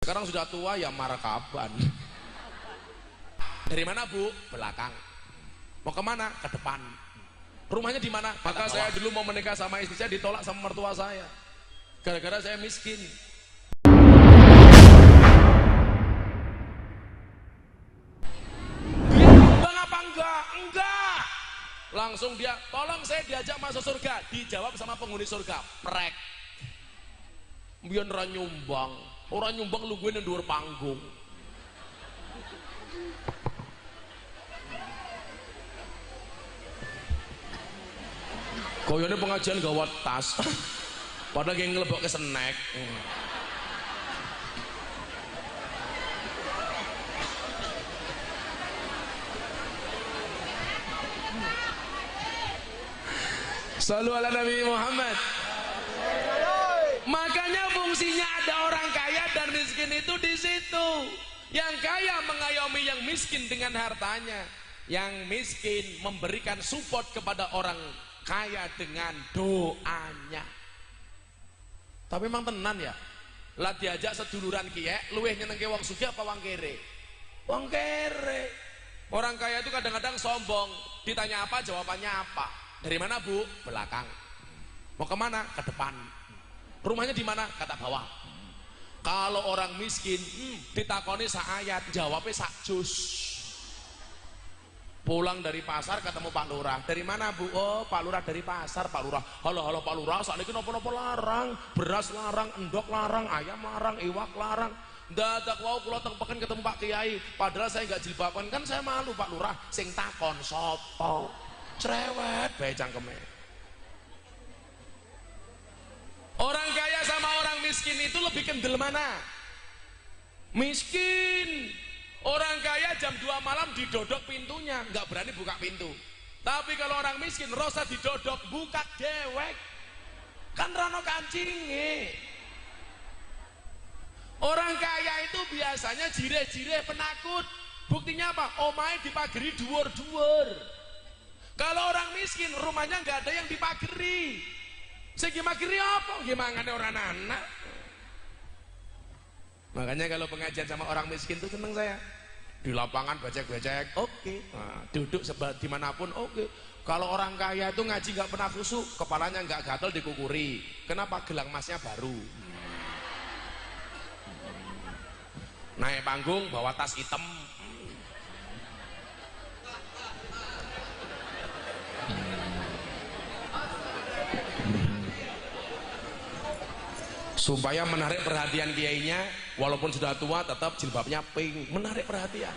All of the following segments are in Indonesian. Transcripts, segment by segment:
Sekarang sudah tua ya markaban. Dari mana Bu? Belakang. Mau kemana? Ke depan. Rumahnya di mana? Maka saya dulu mau menikah sama istri saya ditolak sama mertua saya. Gara-gara saya miskin. Bang apa enggak? Enggak. Langsung dia, tolong saya diajak masuk surga. Dijawab sama penghuni surga. Prek. Biar orang nyumbang. Orang nyumbang lu gue nendur panggung. Koyone pengajian gawat tas. Padahal kayak ngelebok ke snack. Shallu ala Nabi Muhammad. Makanya fungsinya ada orang kaya dan miskin itu di situ. Yang kaya mengayomi yang miskin dengan hartanya. Yang miskin memberikan support kepada orang kaya dengan doanya. Tapi memang tenan ya, lah diajak seduluran kiye luweh nyenengke wong sugih apa wong kere? Wong kere. Orang kaya itu kadang-kadang sombong, ditanya apa jawabannya apa. Dari mana Bu? Belakang. Mau kemana? Ke depan. Rumahnya di mana? Kata bawah. Kalau orang miskin ditakoni sak ayat, jawabnya sak juz. Pulang dari pasar ketemu Pak Lurah. Dari mana Bu? Oh Pak Lurah dari pasar. Pak Lurah, halo Pak Lurah, saat ini nopo-nopo larang, beras larang, endok larang, ayam larang, iwak larang. Dadak wau kula teng peken ketemu Pak Kiai. Padahal saya nggak jilbaban, kan saya malu Pak Lurah. Sing takon sopo? Cerewet bae cangkeme. Orang kaya sama orang miskin itu lebih kendel mana? Miskin. Orang kaya jam 2 malam didodok pintunya, nggak berani buka pintu. Tapi kalau orang miskin, rosa didodok, buka dewek. Kan rano kancinge. Orang kaya itu biasanya jireh-jireh penakut. Buktinya apa? Omahe dipageri dhuwur-dhuwur. Kalau orang miskin, rumahnya nggak ada yang dipageri. Segi mageri apa? Gimana orang anak? Makanya kalau pengajian sama orang miskin itu seneng saya. Di lapangan becek-becek, oke. Nah, duduk dimanapun, oke. Kalau orang kaya itu ngaji nggak pernah khusuk, kepalanya nggak gatel dikukuri. Kenapa? Gelang emasnya baru. Naik panggung bawa tas hitam. Supaya menarik perhatian kiainya, walaupun sudah tua tetap jilbabnya pink, menarik perhatian.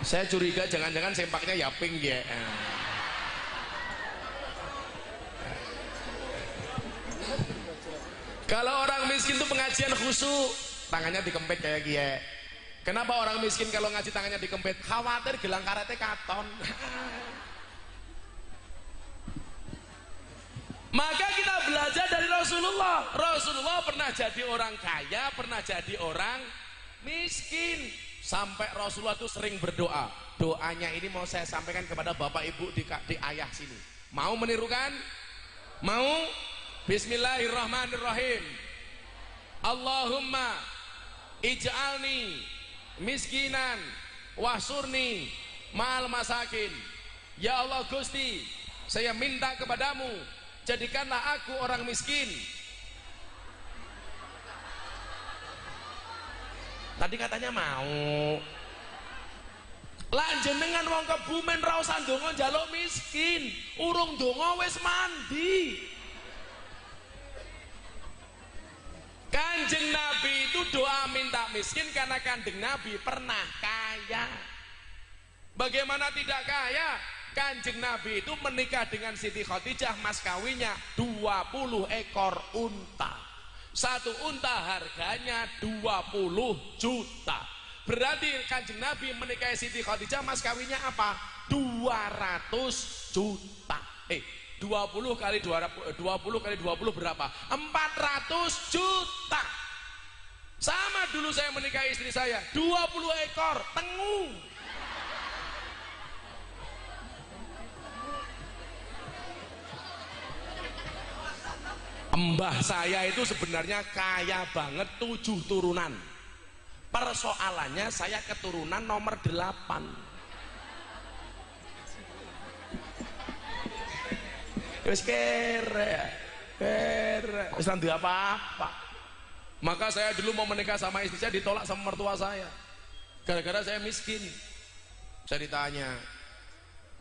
Saya curiga jangan-jangan sempaknya ya pink ya. Kalau orang miskin itu pengajian khusyuk, tangannya dikempit kayak kiai. Kenapa orang miskin kalau ngaji tangannya dikempit? Khawatir gelang karetnya katon. Maka kita belajar dari Rasulullah. Rasulullah pernah jadi orang kaya, pernah jadi orang miskin. Sampai Rasulullah itu sering berdoa. Doanya ini mau saya sampaikan kepada bapak ibu di ayah sini. Mau menirukan? Mau? Bismillahirrahmanirrahim. Allahumma ij'alni miskinan wahsurni ma'al masakin. Ya Allah Gusti, saya minta kepadamu, jadikanlah aku orang miskin. Tadi katanya mau. Lanjenengan wong Kebumen ra usah ndonga njaluk miskin. Urung ndonga wis mandi. Kanjeng Nabi itu doa minta miskin karena Kanjeng Nabi pernah kaya. Bagaimana tidak kaya? Kanjeng Nabi itu menikah dengan Siti Khadijah, mas kawinnya 20 ekor unta. Satu unta harganya 20 juta. Berarti Kanjeng Nabi menikahi Siti Khadijah, mas kawinnya apa? 200 juta. 20 kali 20 berapa? 400 juta. Sama dulu saya menikahi istri saya, 20 ekor tengu. Mbah saya itu sebenarnya kaya banget, 7 turunan. Persoalannya saya keturunan nomor 8. Wis kere, wis nanti apa-apa. Maka saya dulu mau menikah sama istri saya ditolak sama mertua saya. Gara-gara saya miskin. Saya ditanya.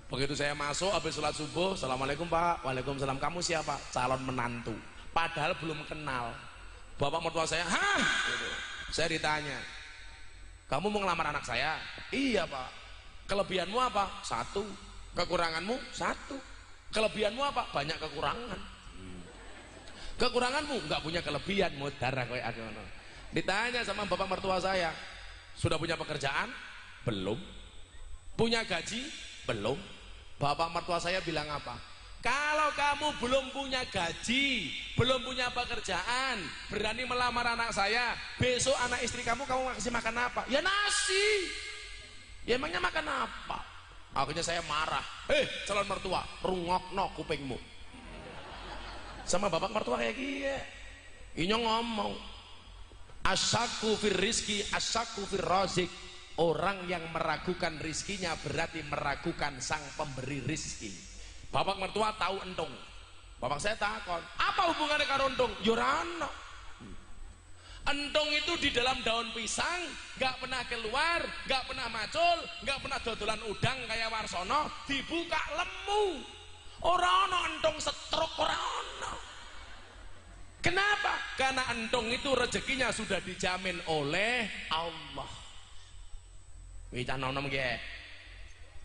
Begitu saya masuk habis sholat subuh, assalamualaikum Pak, waalaikumsalam, kamu siapa? Calon menantu. Padahal belum kenal. Bapak mertua saya, hah? Gitu. Saya ditanya, kamu mau ngelamar anak saya? Iya Pak. Kelebihanmu apa? 1. Kekuranganmu? 1. Kelebihanmu apa? Banyak kekurangan. Kekuranganmu? Enggak punya kelebihan, mudara kayak aku. Ditanya sama bapak mertua saya, sudah punya pekerjaan? Belum. Punya gaji? Belum. Bapak mertua saya bilang apa? Kalau kamu belum punya gaji, belum punya pekerjaan, berani melamar anak saya, besok anak istri kamu kasih makan apa? Ya nasi. Ya emangnya makan apa? Akhirnya saya marah. Calon mertua, rungokno kupingmu. Sama bapak mertua kayak gini. Ini ngomong, asyaku fir rizki, asyaku fir razik. Orang yang meragukan rizkinya berarti meragukan sang pemberi rizki. Bapak mertua tahu entung. Bapak saya takon, apa hubungannya karo entung? Yorano. Entung itu di dalam daun pisang, nggak pernah keluar, nggak pernah macul, nggak pernah dodolan udang kayak Warsono, dibuka lemu. Orang entung setruk orang. Kenapa? Karena entung itu rezekinya sudah dijamin oleh Allah. Wicah nonom ge.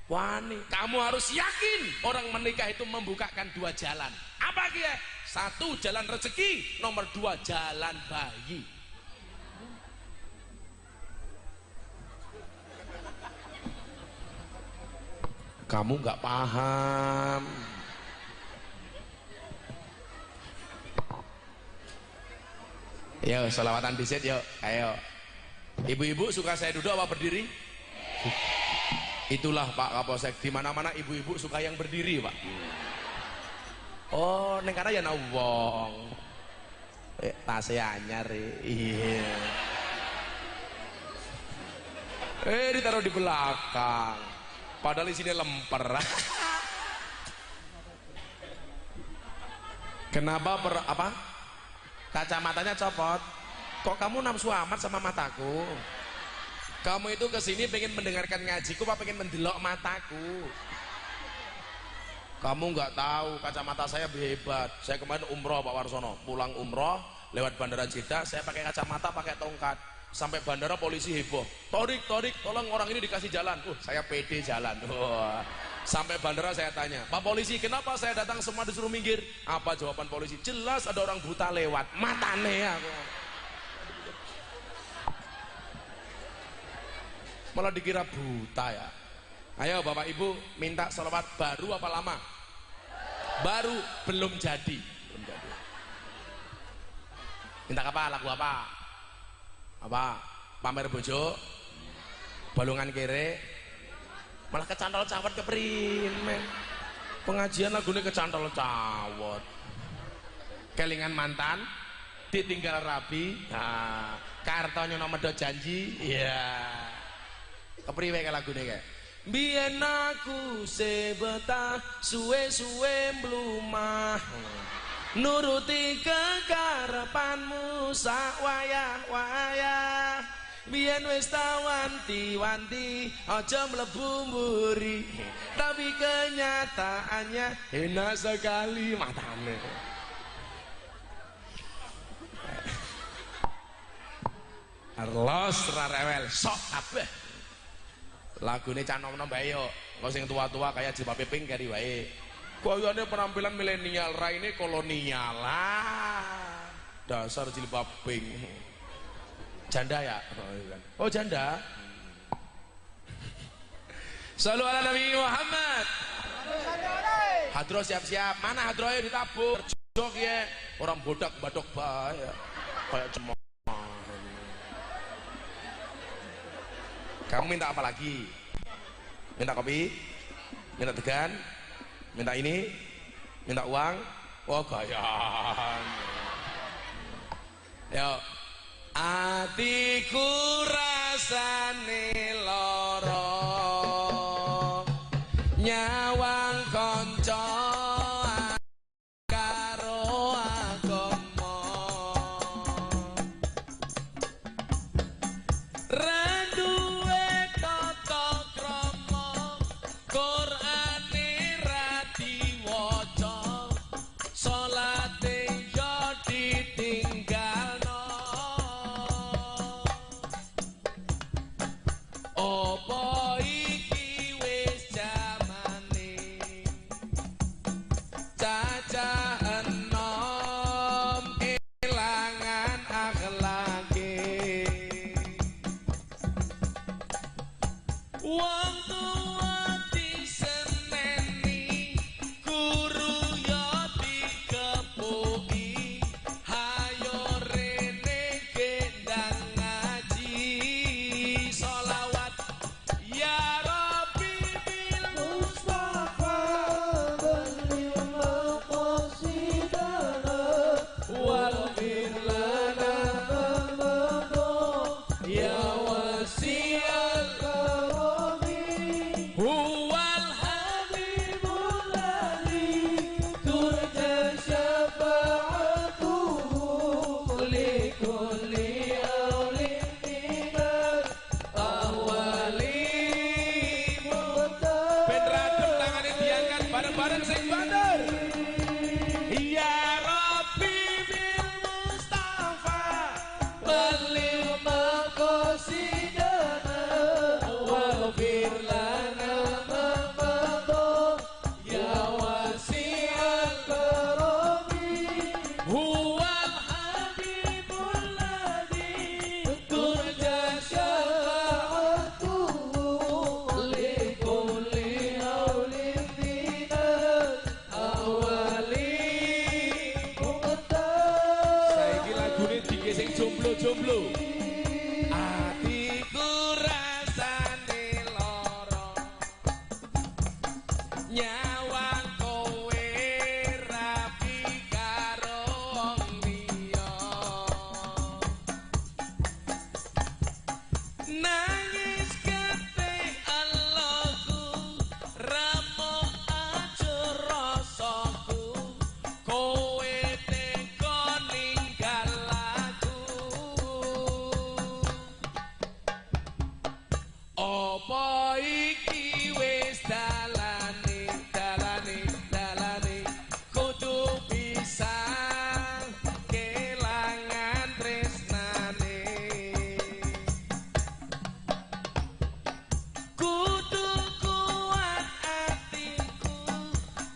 Wani, kamu harus yakin orang menikah itu membukakan 2 jalan. Apa kia? 1 jalan rezeki, nomor 2 jalan bayi. Kamu nggak paham. Yo, selawatan disit yuk, ayo. Ibu-ibu suka saya duduk apa berdiri? Itulah Pak Kapolsek, di mana-mana ibu-ibu suka yang berdiri Pak. Oh, neng kana ya ana wong. Tase anyar iya. Ditaruh di belakang. Padahal isinya lemper. Kenapa apa? Kacamatanya copot. Kok kamu nafsu amat sama mataku? Kamu itu kesini pengen mendengarkan ngajiku apa pengen mendelok mataku? Kamu nggak tahu kacamata saya hebat. Saya kemarin umroh Pak Warsono, pulang umroh lewat bandara Jeddah, saya pakai kacamata, pakai tongkat. Sampai bandara polisi heboh. Torik, tolong orang ini dikasih jalan. Saya pede jalan. Sampai bandara saya tanya, Pak polisi, kenapa saya datang semua disuruh minggir? Apa jawaban polisi? Jelas ada orang buta lewat. Matane aku. Malah dikira buta ya. Ayo Bapak Ibu minta sholawat baru apa lama? Baru, belum jadi. Minta apa? Lagu apa? Apa? Pamer bojo? Balungan kere? Malah kecantol cawat keprimen. Pengajian lagunya kecantol cawat. Kelingan mantan, ditinggal rabi. Nah, kartonya nomor do janji. Iya. Kepriwe ke lagu ini kayak biyen aku sebetah suwe-suwe mlumah nuruti kekarepanmu sak wayah-wayah biyen wis wanti-wanti aja mlebu mburi tapi kenyataannya enak sekali matane. Arlos rarewel sok kabeh. Lagune cah nom-nom bae yo. Kok sing tua-tua kayak Jilbab Pink kari wae. Gayane penampilan milenial, raine kolonial lah. Dasar Jilbab Pink. Janda ya? Oh janda. Shallu ala Nabi Muhammad. Hadro siap-siap. Mana hadronya ditabur? Jok ya. Orang bodak badok bae. Kayak cemong. Kamu minta apa lagi? Minta kopi? Minta degan? Minta ini? Minta uang? Oh gayaan. Yo. Atiku rasane lara nyawang kanca karo agama ra duwe tata krama Qur'ane ra diwaca salate yo ditinggalno apa iki wis jamane cacah enom kelangan akhlake wong tuwa diseneni guru yo dikepuki hayo rene gendang ngaji sholawat ya Rabbi bil Mustafa balligh maqasidana wal lana ya wasi'al karami huwal habibul ladzi turja syafa'atuhu likulli awlin minal awali ben radem tangane diangkat bareng-bareng sing bandar ya Rabbi bil Mustafa balligh maqasidana waghfir lana ma madha ya wasi'al karami huwal habibul ladzi turja syafa'atuhu likulli awlin minal awali saiki lagune dike sing jomblo-jomblo atiku rasane lara nyawang kowe rapi karo wong liya nangis kete Allahku ramong ajur rasaku kowe teko ninggal aku apa iki wis dalane kudu bisa kelangan tresnane kudu kuat atiku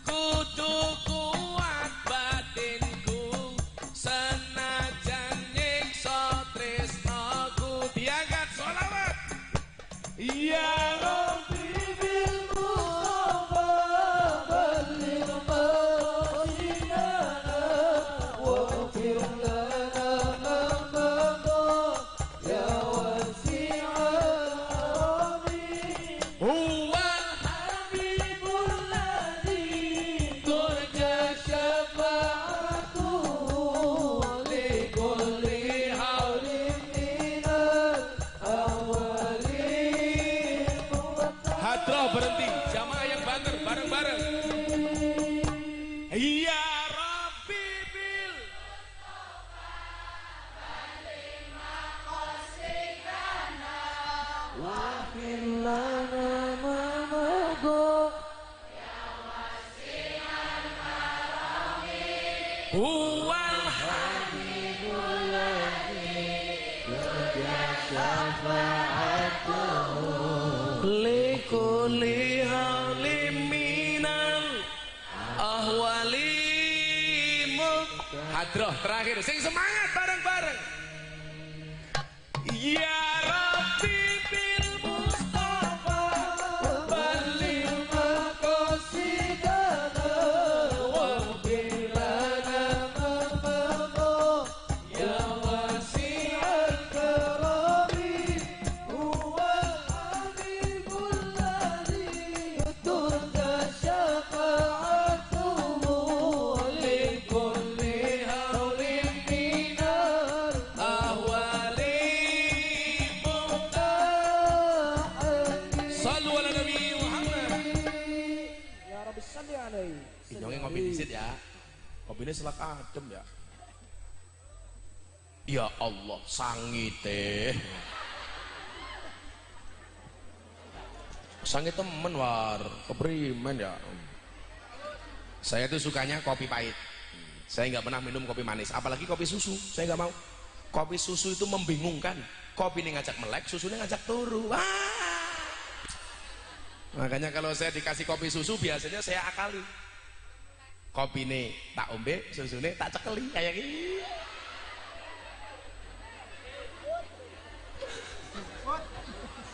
kudu kuat batinku senajan nyiksa tresnaku diangkat sholawat ya Rabbi bil Mustafa balligh maqasidana waghfir lana ma madha ya wasi'al karami huwal habibul ladzi turja syafa'atuhu likulli hawlin minal awali hadroh berhenti jamaah yang banter bareng-bareng ya Rabbi bil waghfir lana ma madha huwal habibul ladzi turja syafa'atuhu likulli hawlin minal ahwali hadroh terakhir sing semangat bareng-bareng ya Rabbi bil Mustafa balligh maqasidana waghfir lana ma madha ya wasi'al karami huwal habibul ladzi turja syafa'atuhu likulli hawlin minal kopi disit ya. Kopi ini selak adem ya. Ya Allah, sangite. Sangit temen war, keprimen ya. Saya tuh sukanya kopi pahit. Saya nggak pernah minum kopi manis, apalagi kopi susu. Saya nggak mau. Kopi susu itu membingungkan. Kopi ini ngajak melek, susunya ngajak turu. Wah. Makanya kalau saya dikasih kopi susu biasanya saya akali. Kopi ini tak ombe, susunya tak cekeli kayak gini.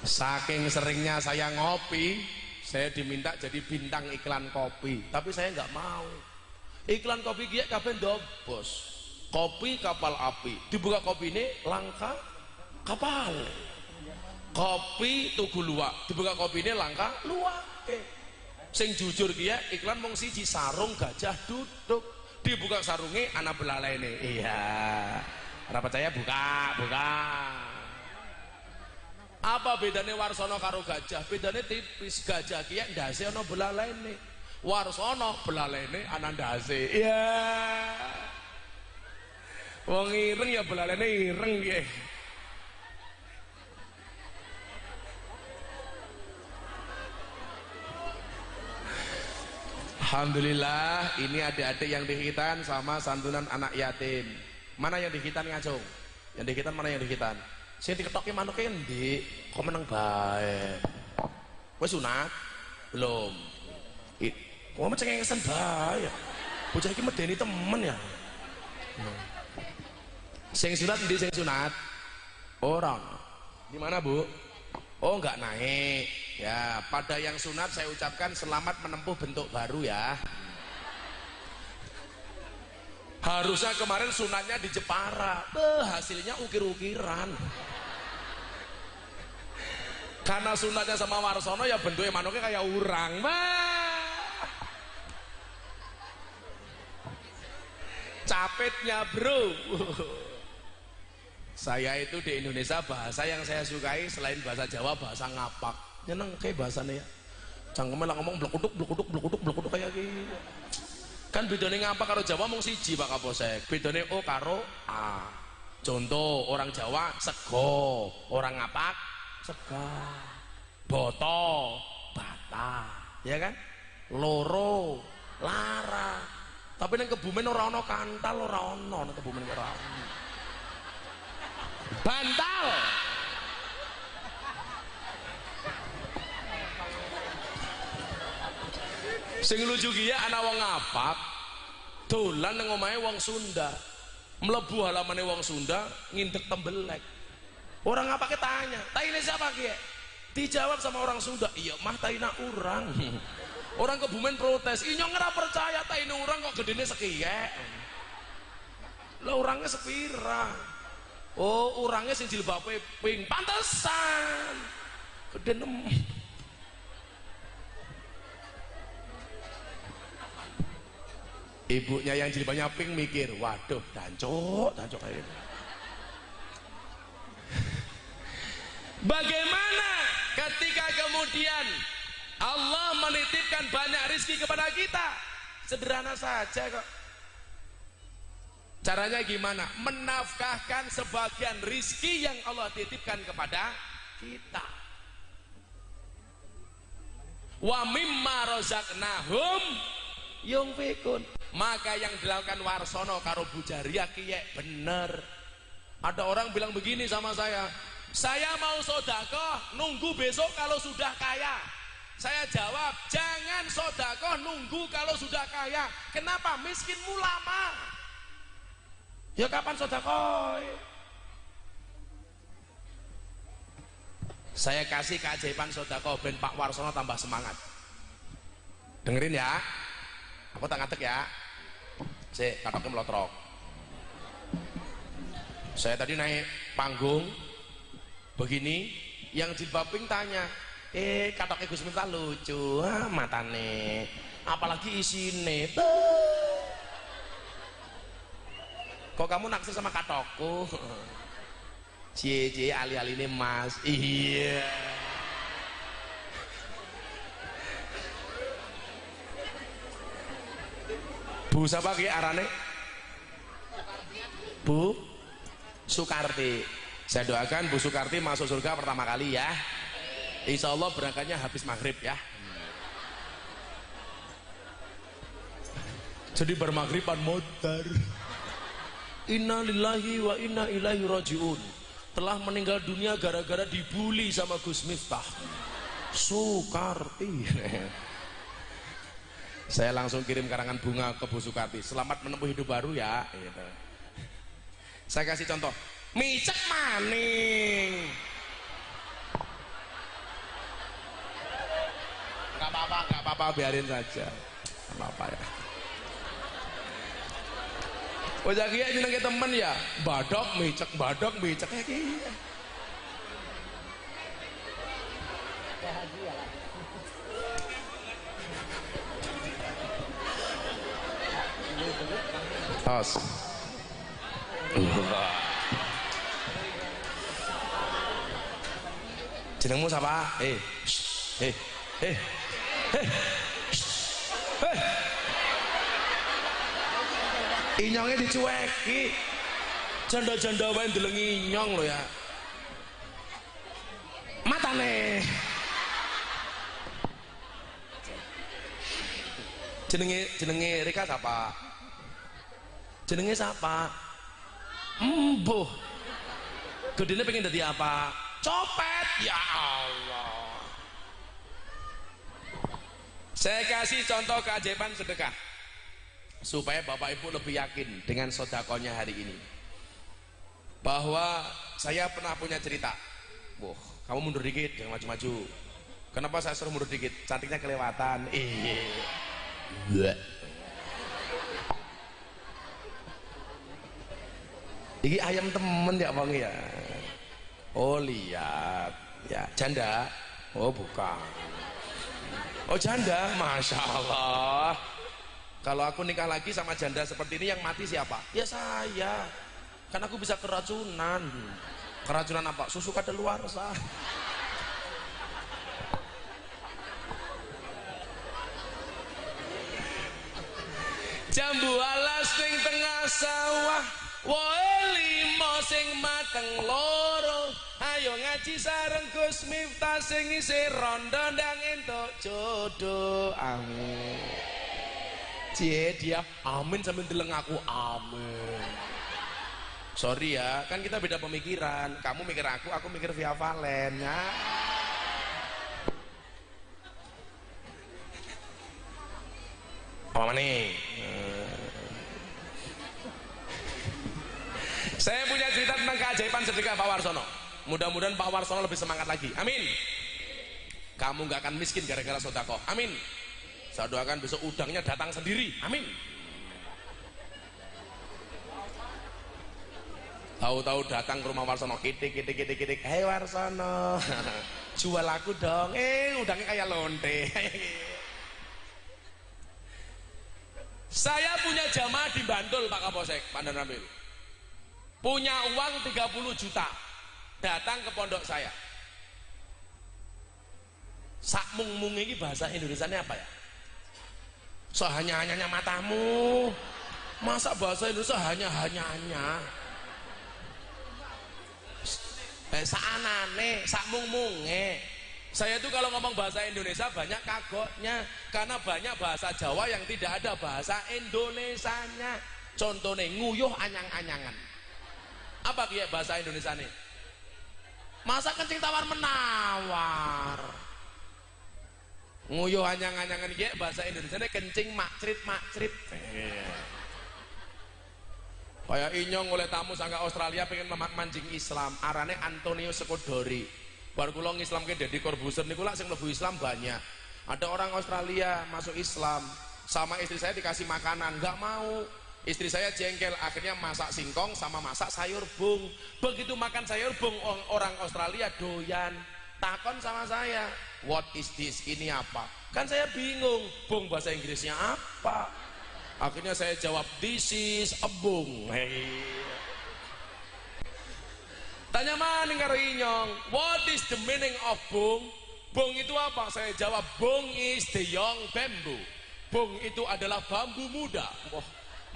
Saking seringnya saya ngopi, saya diminta jadi bintang iklan kopi, tapi saya nggak mau. Iklan kopi kia kabeh ndobos. Kopi kapal api, dibuka kopi ini langka kapal. Kopi tugu luwak, dibuka kopi ini langka luwak. Sing jujur kia iklan mung siji, sarung gajah duduk, dibuka sarungnya anak belalene. Iya, ora percaya buka. Apa bedanya Warsono karo gajah? Bedanya tipis. Gajah kia ndase ana belalene, Warsono belalene ana ndase. Iya. Wong ireng ya belalene ireng nggih. Alhamdulillah, ini adik-adik yang dihitan sama santunan anak yatim. Mana yang dihitan ngacung? Yang dihitan mana yang dihitan? Sing diketoke manuke endi? Kok meneng bae. Wis sunat? Belum. Kok mecengengesan bae. Bocah iki medeni temen ya. Sing sunat endi sing sunat? Orang. Di mana, Bu? Oh, enggak naik. Ya, pada yang sunat saya ucapkan selamat menempuh bentuk baru ya. Harusnya kemarin sunatnya di Jepara, hasilnya ukir-ukiran. Karena sunatnya sama Warsono ya bentuknya manuknya kayak urang. Capitnya bro. Saya itu di Indonesia bahasa yang saya sukai selain bahasa Jawa, bahasa ngapak. Nyeneng kayak bahasanya ya. Cangkemnya lah ngomong blekuduk kayak gitu. Kan bedanya ngapa karo Jawa mung siji Pak Kapolsek, bedanya O karo A. Contoh orang Jawa sego, orang ngapak sega, boto bata, ya kan, loro lara. Tapi neng Kebumen ora ono kantal, ora ono neng Kebumen ora ono bantal. Sing lucu ki ya anak wong ngapak dolan nang omahe wong Sunda, mlebu halamane wong Sunda ngindek tembelek. Orang ngapake tanya, "Taine siapa ki?" Dijawab sama orang Sunda, "Iya mah taina urang." Orang Kebumen protes, "Inyong ora percaya taine urang kok gedene sekiyek." Lah urangnya sepira? Oh, urangnya sing jilbabe pink, pantesan gede nem. Ibunya yang jilbabnya pink mikir, waduh dancok kayak gitu. Bagaimana ketika kemudian Allah menitipkan banyak rezeki kepada kita? Sederhana saja kok. Caranya gimana? Menafkahkan sebagian rezeki yang Allah titipkan kepada kita. Wa mimma razaqnahum yunfikun. Maka yang dilakukan Warsono karo Bu Jariah kiyek bener. Ada orang bilang begini sama saya mau sodakoh nunggu besok kalau sudah kaya. Saya jawab, jangan sodakoh nunggu kalau sudah kaya. Kenapa? Miskinmu lama. Ya kapan sodakoh? Saya kasih keajaiban sodakoh ben Pak Warsono tambah semangat. Dengerin ya. Aku tak ngatek ya. Sik, katoknya melotrok. Saya tadi naik panggung begini, yang jilbab pink tanya, katoknya Gus Miftah lucu, matane, apalagi isine. Kok kamu naksir sama katokku? Cie ali-ali ini mas. Iya. Bu siapa ki arane? Bu Sukarti. Saya doakan Bu Sukarti masuk surga pertama kali ya. Insya Allah berangkatnya habis maghrib ya. Jadi bermaghriban modar. Inna lillahi wa inna ilaihi rajiun. Telah meninggal dunia gara-gara dibully sama Gus Miftah. Sukarti. Saya langsung kirim karangan bunga ke Bu Sukarti. Selamat menempuh hidup baru ya. Gitu. Saya kasih contoh. Micek maning. Gak apa-apa, biarin saja. Gak apa-apa ya. Oh jadi ya jenenge temen ya, badok micek kayak gini. Tos. Jenengmu siapa? Inyongnya dicueki. Janda-janda wae ndeleng inyong lho ya. Matane. Jenenge Rika siapa? Jenenge siapa? Embuh. Gedene pengen dadi apa? Copet. Ya Allah. Saya kasih contoh keajaiban sedekah supaya Bapak Ibu lebih yakin dengan sodakonya hari ini. Bahwa saya pernah punya cerita. Wah, kamu mundur dikit, jangan maju-maju. Kenapa saya suruh mundur dikit? Cantiknya kelewatan. Iya. Ini ayam temen ya bang ya. Oh lihat, ya janda. Oh bukan. Oh janda, masya Allah. Kalau aku nikah lagi sama janda seperti ini yang mati siapa? Ya saya. Kan aku bisa keracunan. Keracunan apa? Susu kadaluarsa. Jambu alas ning tengah sawah, woe limo sing mateng loro. Ayo ngaji sareng Gus Miftah sing isih rondo ndang entuk jodoh. Amin. Cie dia amin sambil deleng aku amin. Sorry ya, kan kita beda pemikiran. Kamu mikir aku mikir Via Valen ya. Apa nih? Saya punya cerita tentang keajaiban sedekah Pak Warsono. Mudah-mudahan Pak Warsono lebih semangat lagi. Amin. Kamu nggak akan miskin gara-gara sedekah. Amin. Saya doakan besok udangnya datang sendiri. Amin. Tahu-tahu datang ke rumah Warsono, kitik. Hei Warsono, jual aku dong. Udangnya kayak lonte. Saya punya jamaah di Bantul Pak Kapolsek, Pak Nabil. Punya uang 30 juta. Datang ke pondok saya. Sak mung ini bahasa Indonesianya apa ya? Sehanya-hanyanya matamu. Masa bahasa Indonesia hanya-hanyanya? Saanane, sak mung-munge. Saya tuh kalau ngomong bahasa Indonesia banyak kagoknya, karena banyak bahasa Jawa yang tidak ada bahasa Indonesianya. Contohnya nguyuh anyang-anyangan. Apa kayak bahasa Indonesia nih? Masa kencing tawar menawar. Nguyuh anyang-anyangan kayak bahasa Indonesia nih kencing makcrit. Kayak inyong oleh tamu sangka Australia pengen mancing Islam, arane Antonio Sekodori. Baru kula ngislamke Deddy Corbuzier niku lak sing mlebu Islam banyak. Ada orang Australia masuk Islam, sama istri saya dikasih makanan, nggak mau. Istri saya jengkel, akhirnya masak singkong sama masak sayur bung. Begitu makan sayur bung, orang Australia doyan. Takon sama saya, what is this? Ini apa? Kan saya bingung, bung bahasa Inggrisnya apa? Akhirnya saya jawab, this is a bung. Hey. Tanya maning karo inyong, what is the meaning of bung? Bung itu apa? Saya jawab, bung is the young bamboo. Bung, itu adalah bambu muda. Wah,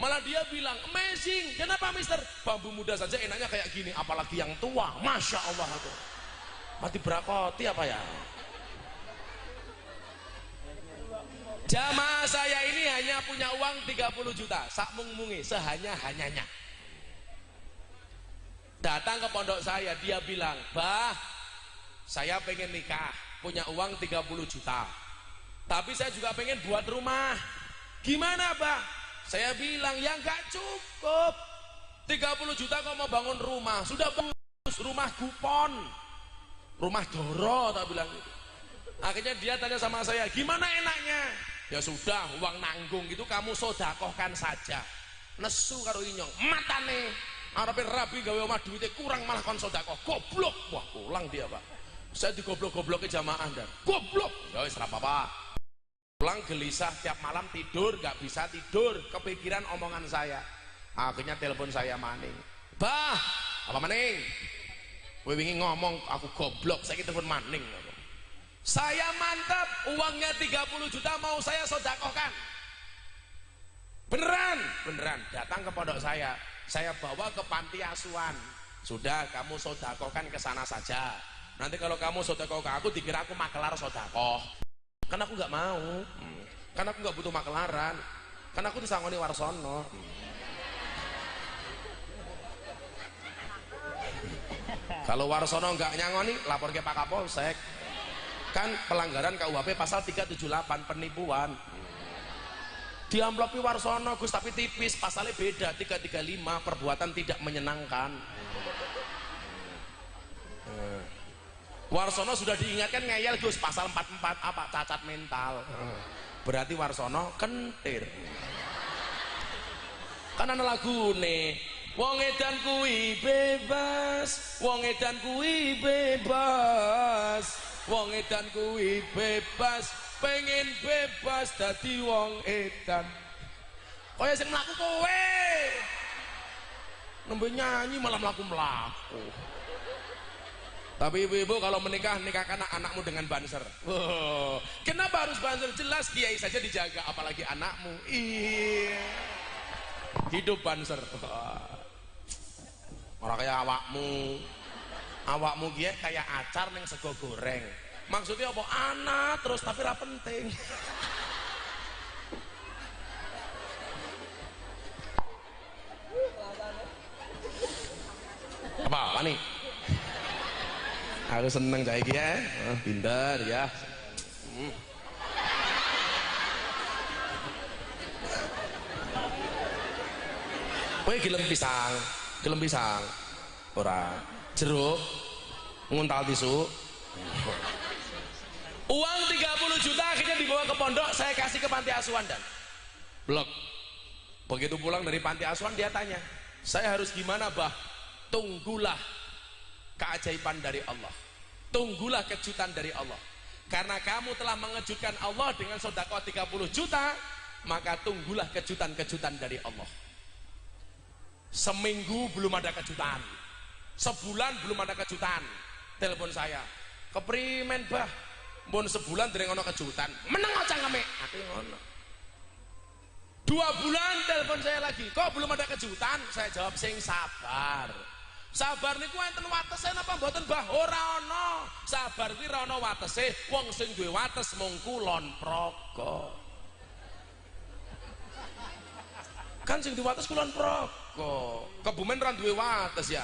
malah dia bilang amazing. Kenapa mister? Bambu muda saja enaknya kayak gini, apalagi yang tua. Masya Allah itu mati berakoti apa ya. Jamaah saya ini hanya punya uang 30 juta sak mung-mungi, sehanya-hanyanya. Datang ke pondok saya, dia bilang, bah, saya pengen nikah, punya uang 30 juta, tapi saya juga pengen buat rumah. Gimana bah? Saya bilang, ya nggak cukup 30 juta kau mau bangun rumah, sudah bagus, rumah kupon, rumah doro, tak bilang gitu. Akhirnya dia tanya sama saya, gimana enaknya? Ya sudah, uang nanggung itu kamu sodakohkan saja. Nesu karo inyong matane arepe rabi gawe omah duitnya kurang malah kon sodakoh. Goblok. Wah, pulang dia pak, saya digoblok-goblok ke jamaah dan goblok. Ya wis ora apa-apa. Pulang gelisah tiap malam tidur gak bisa tidur, kepikiran omongan saya. Akhirnya telepon saya maning, bah apa maning, kowe wingi ngomong aku goblok, saya telepon maning. Saya mantap, uangnya 30 juta mau saya sodakohkan. Beneran, beneran. Datang ke pondok saya bawa ke panti asuhan. Sudah, kamu sodakohkan ke sana saja. Nanti kalau kamu sodakoh ke aku, dikira aku makelar sodakoh. Kan aku nggak mau, kan aku nggak butuh makelaran, kan aku disangoni Warsono. Kalau Warsono nggak nyangoni, lapor ke Pak Kapolsek. Kan pelanggaran KUHP pasal 378 penipuan. Diamplopi Warsono Gus, tapi tipis, pasalnya beda, 335 perbuatan tidak menyenangkan. Warsono sudah diingatkan ngeyel Gus, pasal 44 apa, cacat mental. Berarti Warsono kentir. Kan ana lagu nih, wong edan kuwi bebas, wong edan kuwi bebas, wong edan kuwi bebas, pengen bebas dadi wong edan. Kaya sing mlaku kowe. Nembe nyanyi malah mlaku-mlaku. Tapi ibu-ibu kalau menikah, nikahkan anakmu dengan banser. Oh, kenapa harus banser? Jelas kiai saja dijaga, apalagi anakmu. Iya. Hidup banser. Orang kayak awakmu. Awakmu kiai kayak acar neng sego goreng. Maksudnya apa? Anak terus tapi ra penting. Apa nih? Aku seneng cah iki ya, pinter ya. Kowe gelem pisang, ora jeruk, nguntal tisu. Uang 30 juta akhirnya dibawa ke pondok, saya kasih ke panti asuhan dan blok. Begitu pulang dari panti asuhan dia tanya, saya harus gimana bah? Tunggulah keajaiban dari Allah, tunggulah kejutan dari Allah. Karena kamu telah mengejutkan Allah dengan sedekah 30 juta, maka tunggulah kejutan-kejutan dari Allah. Seminggu belum ada kejutan, sebulan belum ada kejutan. Telepon saya, keprimen bah, bon sebulan dereng ono kejutan, meneng aja ngame. Aku ngono. 2 bulan telepon saya lagi, kok belum ada kejutan? Saya jawab sing sabar. Sabar niku enten watese napa mboten bah? Ora ana. Sabar kuwi ora ana watese, wong sing duwe wates mung kulon praga. Kan sing duwe wates kulon praga. Kebumen ora duwe wates ya.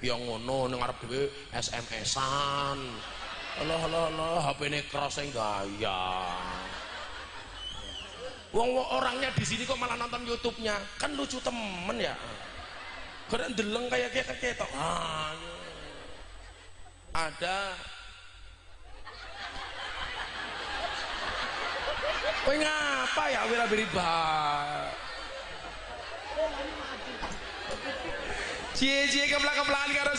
Ya ngono ning arep dhewe SMS-an. Allah HP-ne crossing gaya. Wong orangnya di sini kok malah nonton YouTube-nya. Kan lucu temen ya. Karena deleng kayak ketok. Ada. Kowe ngapa ya wira-wiriba? Cie-cie keblak-keblakan karo